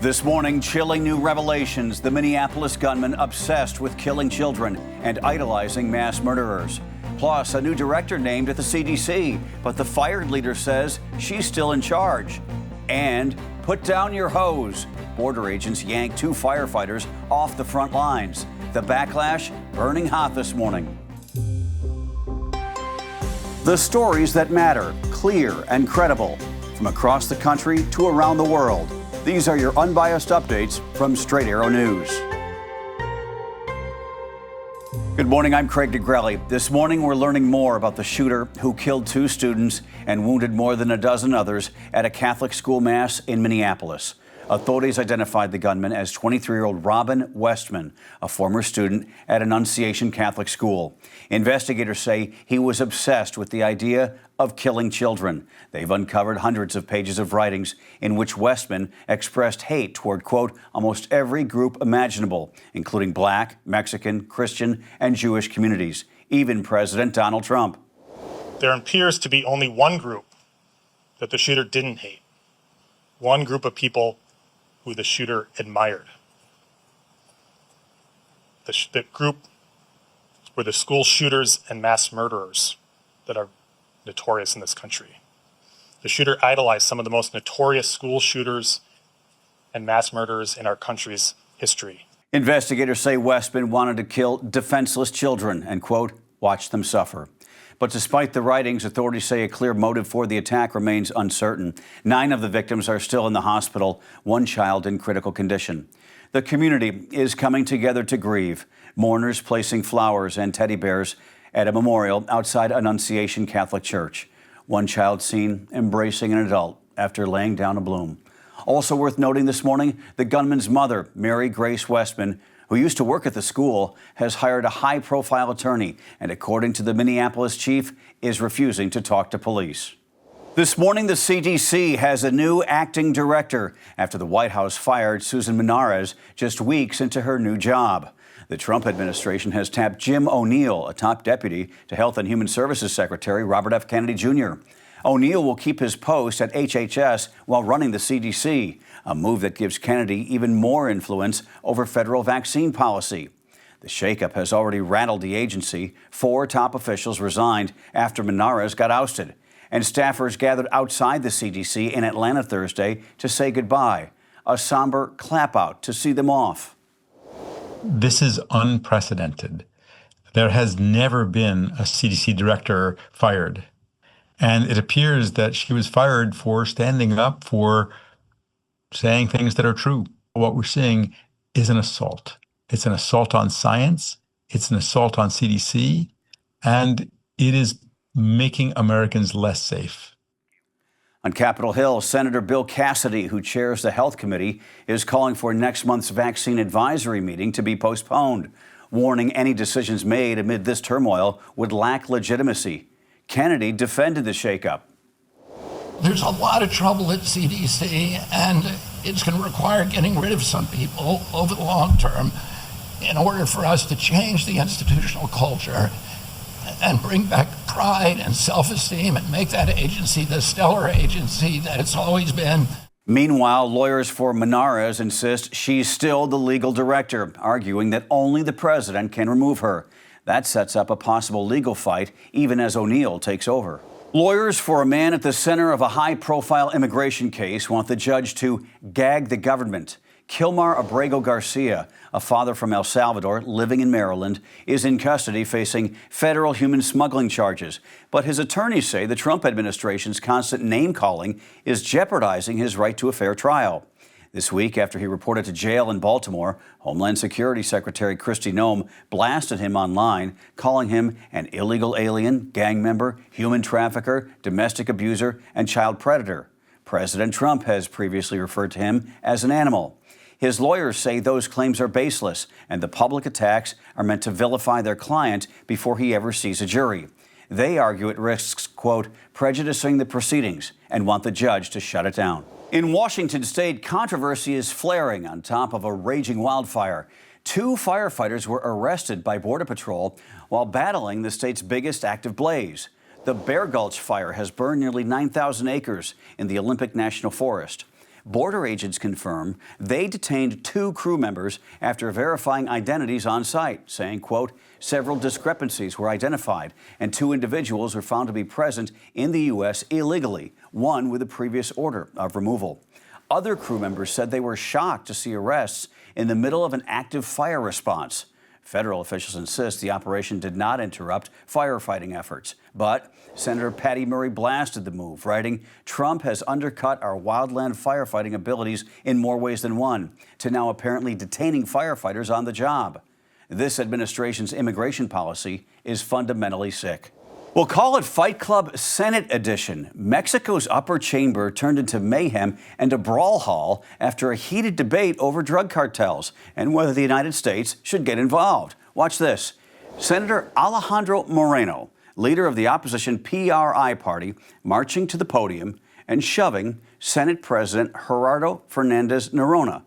This morning, chilling new revelations. The Minneapolis gunman obsessed with killing children and idolizing mass murderers. Plus, a new director named at the CDC, but the fired leader says she's still in charge. And put down your hose. Border agents yanked 2 firefighters off the front lines. The backlash burning hot this morning. The stories that matter, clear and credible, from across the country to around the world. These are your unbiased updates from Straight Arrow News. Good morning, I'm Craig DeGrelli. This morning we're learning more about the shooter who killed 2 students and wounded more than a dozen others at a Catholic school mass in Minneapolis. Authorities identified the gunman as 23-year-old Robin Westman, a former student at Annunciation Catholic School. Investigators say he was obsessed with the idea of killing children. They've uncovered hundreds of pages of writings in which Westman expressed hate toward, quote, almost every group imaginable, including Black, Mexican, Christian, and Jewish communities, even President Donald Trump. There appears to be only one group that the shooter didn't hate, one group of people who the shooter admired. The group were the school shooters and mass murderers that are notorious in this country. The shooter idolized some of the most notorious school shooters and mass murderers in our country's history. Investigators say Westman wanted to kill defenseless children and, quote, watch them suffer. But despite the writings, authorities say a clear motive for the attack remains uncertain. 9 of the victims are still in the hospital, 1 child in critical condition. The community is coming together to grieve, mourners placing flowers and teddy bears at a memorial outside Annunciation Catholic Church. 1 child seen embracing an adult after laying down a bloom. Also worth noting this morning, the gunman's mother, Mary Grace Westman, who used to work at the school, has hired a high-profile attorney and, according to the Minneapolis chief, is refusing to talk to police. This morning, the CDC has a new acting director after the White House fired Susan Monarez just weeks into her new job. The Trump administration has tapped Jim O'Neill, a top deputy to Health and Human Services Secretary Robert F. Kennedy Jr. O'Neill will keep his post at HHS while running the CDC, a move that gives Kennedy even more influence over federal vaccine policy. The shakeup has already rattled the agency. 4 top officials resigned after Monarez got ousted, and staffers gathered outside the CDC in Atlanta Thursday to say goodbye, a somber clap-out to see them off. This is unprecedented. There has never been a CDC director fired. And it appears that she was fired for standing up for saying things that are true. What we're seeing is an assault. It's an assault on science. It's an assault on CDC. And it is making Americans less safe. On Capitol Hill, Senator Bill Cassidy, who chairs the Health Committee, is calling for next month's vaccine advisory meeting to be postponed, warning any decisions made amid this turmoil would lack legitimacy. Kennedy defended the shakeup. There's a lot of trouble at CDC, and it's going to require getting rid of some people over the long term in order for us to change the institutional culture and bring back pride and self-esteem and make that agency the stellar agency that it's always been. Meanwhile, lawyers for Monarez insist she's still the legal director, arguing that only the president can remove her. That sets up a possible legal fight, even as O'Neill takes over. Lawyers for a man at the center of a high-profile immigration case want the judge to gag the government. Kilmar Abrego Garcia, a father from El Salvador living in Maryland, is in custody facing federal human smuggling charges. But his attorneys say the Trump administration's constant name-calling is jeopardizing his right to a fair trial. This week, after he reported to jail in Baltimore, Homeland Security Secretary Kristi Noem blasted him online, calling him an illegal alien, gang member, human trafficker, domestic abuser, and child predator. President Trump has previously referred to him as an animal. His lawyers say those claims are baseless, and the public attacks are meant to vilify their client before he ever sees a jury. They argue it risks, quote, prejudicing the proceedings and want the judge to shut it down. In Washington state, controversy is flaring on top of a raging wildfire. 2 firefighters were arrested by Border Patrol while battling the state's biggest active blaze. The Bear Gulch fire has burned nearly 9,000 acres in the Olympic National Forest. Border agents confirm they detained 2 crew members after verifying identities on site, saying, quote, several discrepancies were identified and 2 individuals were found to be present in the U.S. illegally, one with a previous order of removal. Other crew members said they were shocked to see arrests in the middle of an active fire response. Federal officials insist the operation did not interrupt firefighting efforts. But Senator Patty Murray blasted the move, writing, Trump has undercut our wildland firefighting abilities in more ways than one, to now apparently detaining firefighters on the job. This administration's immigration policy is fundamentally sick. We'll call it Fight Club Senate Edition. Mexico's upper chamber turned into mayhem and a brawl hall after a heated debate over drug cartels and whether the United States should get involved. Watch this. Senator Alejandro Moreno, leader of the opposition PRI party, marching to the podium and shoving Senate President Gerardo Fernandez Noroña,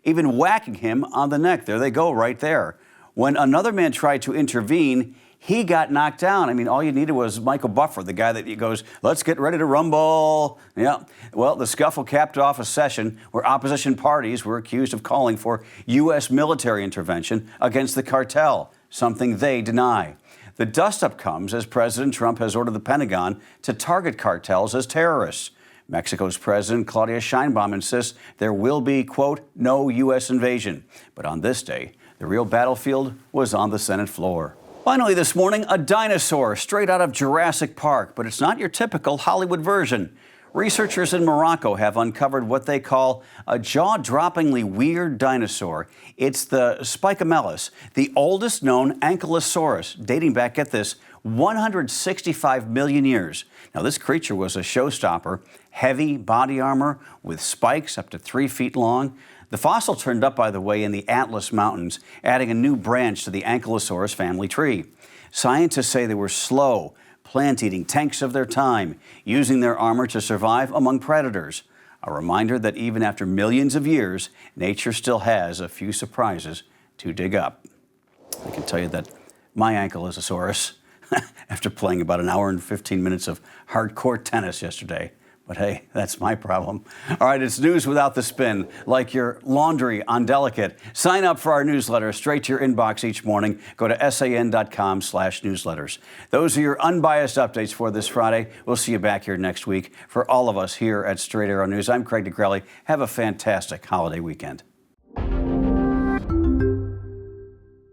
even whacking him on the neck. There they go, right there. When another man tried to intervene, he got knocked down. I mean, all you needed was Michael Buffer, the guy that goes, let's get ready to rumble. Yeah. Well, the scuffle capped off a session where opposition parties were accused of calling for U.S. military intervention against the cartel, something they deny. The dust-up comes as President Trump has ordered the Pentagon to target cartels as terrorists. Mexico's President Claudia Sheinbaum insists there will be, quote, no U.S. invasion. But on this day, the real battlefield was on the Senate floor. Finally this morning, a dinosaur straight out of Jurassic Park, but it's not your typical Hollywood version. Researchers in Morocco have uncovered what they call a jaw-droppingly weird dinosaur. It's the Spicamelus, the oldest known ankylosaurus, dating back, get this, 165 million years. Now, this creature was a showstopper, heavy body armor with spikes up to 3 feet long. The fossil turned up, by the way, in the Atlas Mountains, adding a new branch to the Ankylosaurus family tree. Scientists say they were slow, plant-eating tanks of their time, using their armor to survive among predators. A reminder that even after millions of years, nature still has a few surprises to dig up. I can tell you that my Ankylosaurus, after playing about an hour and 15 minutes of hardcore tennis yesterday, but hey, that's my problem. All right, it's news without the spin, like your laundry on delicate. Sign up for our newsletter straight to your inbox each morning. Go to san.com/newsletters. Those are your unbiased updates for this Friday. We'll see you back here next week. For all of us here at Straight Arrow News, I'm Craig DeGrelli. Have a fantastic holiday weekend.